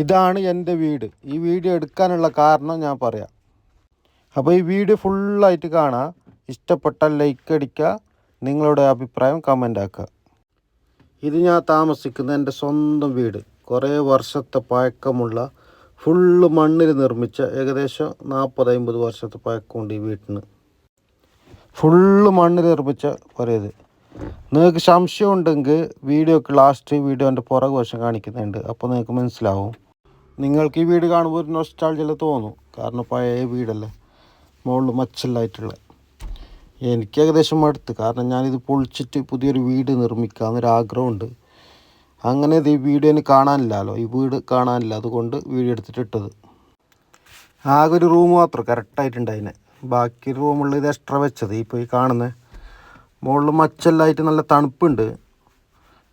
ഇതാണ് എൻ്റെ വീട്. ഈ വീഡിയോ എടുക്കാനുള്ള കാരണം ഞാൻ പറയാം. അപ്പോൾ ഈ വീഡിയോ ഫുള്ളായിട്ട് കാണുക. ഇഷ്ടപ്പെട്ടാൽ ലൈക്ക് അടിക്കുക, നിങ്ങളുടെ അഭിപ്രായം കമൻ്റ് ആക്കുക. ഇത് ഞാൻ താമസിക്കുന്ന എൻ്റെ സ്വന്തം വീട്. കുറേ വർഷത്തെ പഴക്കമുള്ള ഫുള്ള് മണ്ണിൽ നിർമ്മിച്ച ഏകദേശം 40-50 വർഷത്തെ പഴക്കമുണ്ട് ഈ വീട്ടിന്. ഫുള്ള് മണ്ണിൽ നിർമ്മിച്ച കുറേത്. നിങ്ങൾക്ക് സംശയം ഉണ്ടെങ്കിൽ വീഡിയോക്ക് ലാസ്റ്റ് വീഡിയോൻ്റെ പുറകു വശം കാണിക്കുന്നുണ്ട്. അപ്പോൾ നിങ്ങൾക്ക് മനസ്സിലാവും. നിങ്ങൾക്ക് ഈ വീട് കാണുമ്പോൾ ഒരു നൊസ്റ്റാൾജിയ തോന്നും. കാരണം പഴയ വീടല്ലേ, മുകളിൽ മച്ചലായിട്ടുള്ള. എനിക്ക് ഏകദേശം മടുത്ത്. കാരണം ഞാനിത് പൊളിച്ചിട്ട് പുതിയൊരു വീട് നിർമ്മിക്കാമെന്നൊരാഗ്രഹമുണ്ട്. അങ്ങനെ ഇത് ഈ വീഡിയോ എനിക്ക് കാണാനില്ലല്ലോ, ഈ വീട് കാണാനില്ല, അതുകൊണ്ട് വീഡിയോ എടുത്തിട്ടിട്ടത്. ആകെ ഒരു റൂം മാത്രം കറക്റ്റായിട്ടുണ്ടായിന്. ബാക്കി റൂമുള്ള ഇത് എക്സ്ട്രാ വെച്ചത്. ഇപ്പോൾ ഈ കാണുന്നത് മുകളിൽ മച്ചെല്ലായിട്ട് നല്ല തണുപ്പുണ്ട്.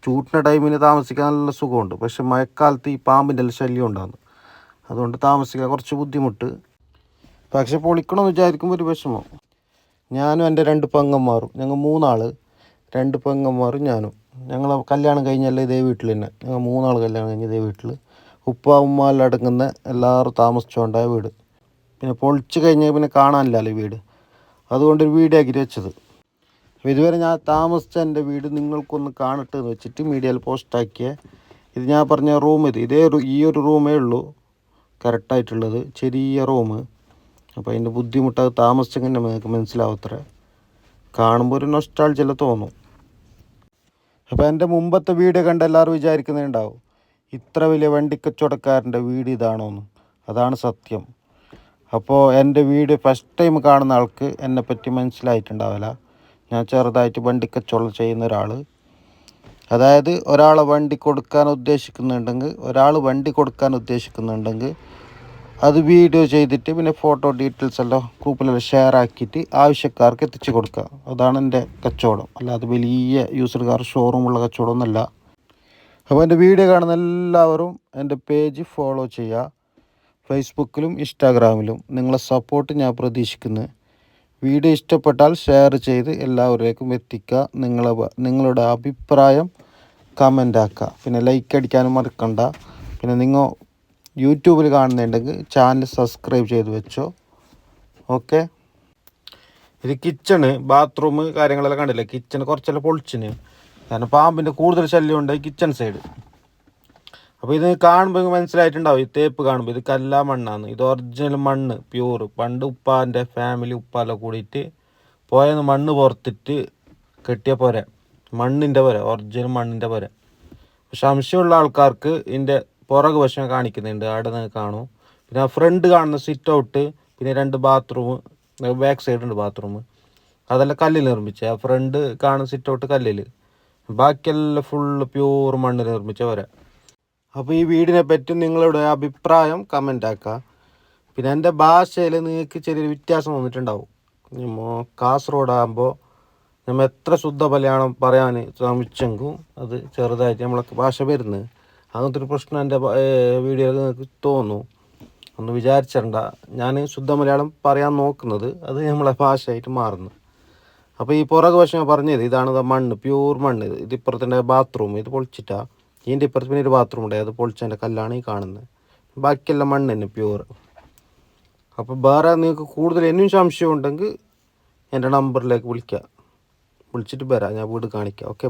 ചൂട്ടിൻ്റെ ടൈമിന് താമസിക്കാൻ നല്ല സുഖമുണ്ട്. പക്ഷെ മഴക്കാലത്ത് ഈ പാമ്പിൻ്റെ എല്ലാം ശല്യം ഉണ്ടാകുന്നു. അതുകൊണ്ട് താമസിക്കാൻ കുറച്ച് ബുദ്ധിമുട്ട്. പക്ഷെ പൊളിക്കണമെന്ന് വിചാരിക്കുമ്പോൾ ഒരു വിഷമം. ഞാനും എൻ്റെ 2 പെങ്ങന്മാരും, ഞങ്ങൾ 3 ആൾ, 2 പെങ്ങന്മാരും ഞാനും. ഞങ്ങൾ കല്യാണം കഴിഞ്ഞല്ല ഇതേ വീട്ടിൽ തന്നെ. ഞങ്ങൾ 3 ആൾ കല്യാണം കഴിഞ്ഞ ഇതേ വീട്ടിൽ. ഉപ്പ ഉമ്മ എല്ലാം അടങ്ങുന്ന എല്ലാവരും താമസിച്ചുകൊണ്ടായ വീട്. പിന്നെ പൊളിച്ച് കഴിഞ്ഞാൽ പിന്നെ കാണാനില്ലല്ലോ ഈ വീട്. അതുകൊണ്ടൊരു വീഡിയോ ആക്കി വെച്ചത്. ഇതുവരെ ഞാൻ താമസിച്ച എൻ്റെ വീട് നിങ്ങൾക്കൊന്ന് കാണട്ടെ എന്ന് വെച്ചിട്ട് മീഡിയയിൽ പോസ്റ്റാക്കിയ ഇത് ഞാൻ പറഞ്ഞ റൂം. ഈ ഒരു റൂമേ ഉള്ളൂ കറക്റ്റായിട്ടുള്ളത്, ചെറിയ റൂം. അപ്പോൾ അതിൻ്റെ ബുദ്ധിമുട്ട് താമസിച്ചെങ്കിൽ നിങ്ങൾക്ക് മനസ്സിലാവത്ര. കാണുമ്പോൾ ഒരു നൊസ്റ്റാൾജിയ തോന്നും. അപ്പോൾ എൻ്റെ മുമ്പത്തെ വീഡിയോ കണ്ട് എല്ലാവരും വിചാരിക്കുന്നുണ്ടാവും ഇത്ര വലിയ വണ്ടിക്കച്ചവടക്കാരൻ്റെ വീട് ഇതാണോന്ന്. അതാണ് സത്യം. അപ്പോൾ എൻ്റെ വീഡിയോ ഫസ്റ്റ് ടൈം കാണുന്ന ആൾക്ക് എന്നെപ്പറ്റി മനസ്സിലായിട്ടുണ്ടാവില്ല. ഞാൻ ചെറുതായിട്ട് വണ്ടിക്കച്ചവടം ചെയ്യുന്ന ഒരാൾ. അതായത് ഒരാൾ വണ്ടി കൊടുക്കാൻ ഉദ്ദേശിക്കുന്നുണ്ടെങ്കിൽ അത് വീഡിയോ ചെയ്തിട്ട് പിന്നെ ഫോട്ടോ ഡീറ്റെയിൽസ് എല്ലാം ഗ്രൂപ്പിലെല്ലാം ഷെയർ ആക്കിയിട്ട് ആവശ്യക്കാർക്ക് എത്തിച്ചു കൊടുക്കുക. അതാണ് എൻ്റെ കച്ചവടം. അല്ലാതെ വലിയ യൂസർ കാർ ഷോറൂമുള്ള കച്ചവടമൊന്നുമല്ല. അപ്പോൾ എൻ്റെ വീഡിയോ കാണുന്ന എല്ലാവരും എൻ്റെ പേജ് ഫോളോ ചെയ്യുക. ഫേസ്ബുക്കിലും ഇൻസ്റ്റാഗ്രാമിലും നിങ്ങളെ സപ്പോർട്ട് ഞാൻ പ്രതീക്ഷിക്കുന്നു. വീഡിയോ ഇഷ്ടപ്പെട്ടാൽ ഷെയർ ചെയ്ത് എല്ലാവരിലേക്കും എത്തിക്കുക. നിങ്ങളുടെ അഭിപ്രായം കമൻ്റ് ആക്കുക. പിന്നെ ലൈക്ക് അടിക്കാനും മറക്കണ്ട. പിന്നെ നിങ്ങൾ യൂട്യൂബിൽ കാണുന്നുണ്ടെങ്കിൽ ചാനൽ സബ്സ്ക്രൈബ് ചെയ്ത് വെച്ചോ. ഓക്കെ. ഇത് കിച്ചണ്, ബാത്റൂം കാര്യങ്ങളെല്ലാം കണ്ടില്ലേ. കിച്ചണ് കുറച്ചെല്ലാം പൊളിച്ചിന്. കാരണം പാമ്പിൻ്റെ കൂടുതൽ ശല്യം ഉണ്ട് കിച്ചൺ സൈഡ്. അപ്പോൾ ഇത് കാണുമ്പോൾ മനസ്സിലായിട്ടുണ്ടാവും. ഈ തേപ്പ് കാണുമ്പോൾ ഇത് കല്ലാ മണ്ണാണ്. ഇത് ഒറിജിനൽ മണ്ണ്, പ്യൂർ. പണ്ട് ഉപ്പാൻ്റെ ഫാമിലി ഉപ്പാല കൂടിയിട്ട് പോയെന്ന് മണ്ണ് പുറത്തിട്ട് കെട്ടിയ പോരെ, മണ്ണിൻ്റെ പോരെ, ഒറിജിനൽ മണ്ണിൻ്റെ പോരെ. സംശയമുള്ള ആൾക്കാർക്ക് ഇതിൻ്റെ പുറകു വശം കാണിക്കുന്നുണ്ട്, അവിടെ നിന്ന് കാണും. പിന്നെ ആ ഫ്രണ്ട് കാണുന്ന സിറ്റ് ഔട്ട്, പിന്നെ 2 ബാത്റൂം, ബാക്ക് സൈഡ് ഉണ്ട് ബാത്റൂം. അതെല്ലാം കല്ലിൽ നിർമ്മിച്ച. ആ ഫ്രണ്ട് കാണുന്ന സിറ്റ് ഔട്ട് കല്ലിൽ, ബാക്കിയെല്ലാം ഫുള്ള് പ്യൂർ മണ്ണിൽ നിർമ്മിച്ച പോരെ. അപ്പോൾ ഈ വീടിനെ പറ്റി നിങ്ങളുടെ അഭിപ്രായം കമൻ്റ് ആക്കുക. പിന്നെ എൻ്റെ ഭാഷയിൽ നിങ്ങൾക്ക് ചെറിയൊരു വ്യത്യാസം വന്നിട്ടുണ്ടാവും. കാസർഗോഡാകുമ്പോൾ നമ്മൾ എത്ര ശുദ്ധ മലയാളം പറയാൻ ശ്രമിച്ചെങ്കിലും അത് ചെറുതായിട്ട് നമ്മളെ ഭാഷ വരുന്നത്. അങ്ങനത്തെ ഒരു പ്രശ്നം എൻ്റെ വീഡിയോയിൽ നിങ്ങൾക്ക് തോന്നും. ഒന്ന് വിചാരിച്ചിടണ്ട. ഞാൻ ശുദ്ധ മലയാളം പറയാൻ നോക്കുന്നത്, അത് നമ്മളെ ഭാഷയായിട്ട് മാറുന്നു. അപ്പോൾ ഈ പുറകു വശം പറഞ്ഞത് ഇതാണ് മണ്ണ്, പ്യൂർ മണ്ണ്. ഇത് ഇപ്പുറത്തിൻ്റെ ബാത്റൂം, ഇത് പൊളിച്ചിട്ടാണ്. ഇതിൻ്റെ ഇപ്പുറത്ത് പിന്നെ ഒരു ബാത്റൂം ഉണ്ട്, അത് പൊളിച്ചതിൻ്റെ കല്ലാണ് ഈ കാണുന്നത്. ബാക്കിയെല്ലാം മണ്ണ് തന്നെ പ്യൂർ. അപ്പോൾ വേറെ നിങ്ങൾക്ക് കൂടുതൽ ഇനിയും സംശയം ഉണ്ടെങ്കിൽ എൻ്റെ നമ്പറിലേക്ക് വിളിച്ചിട്ട് വരാം, ഞാൻ വീട് കാണിക്കാം. ഓക്കെ.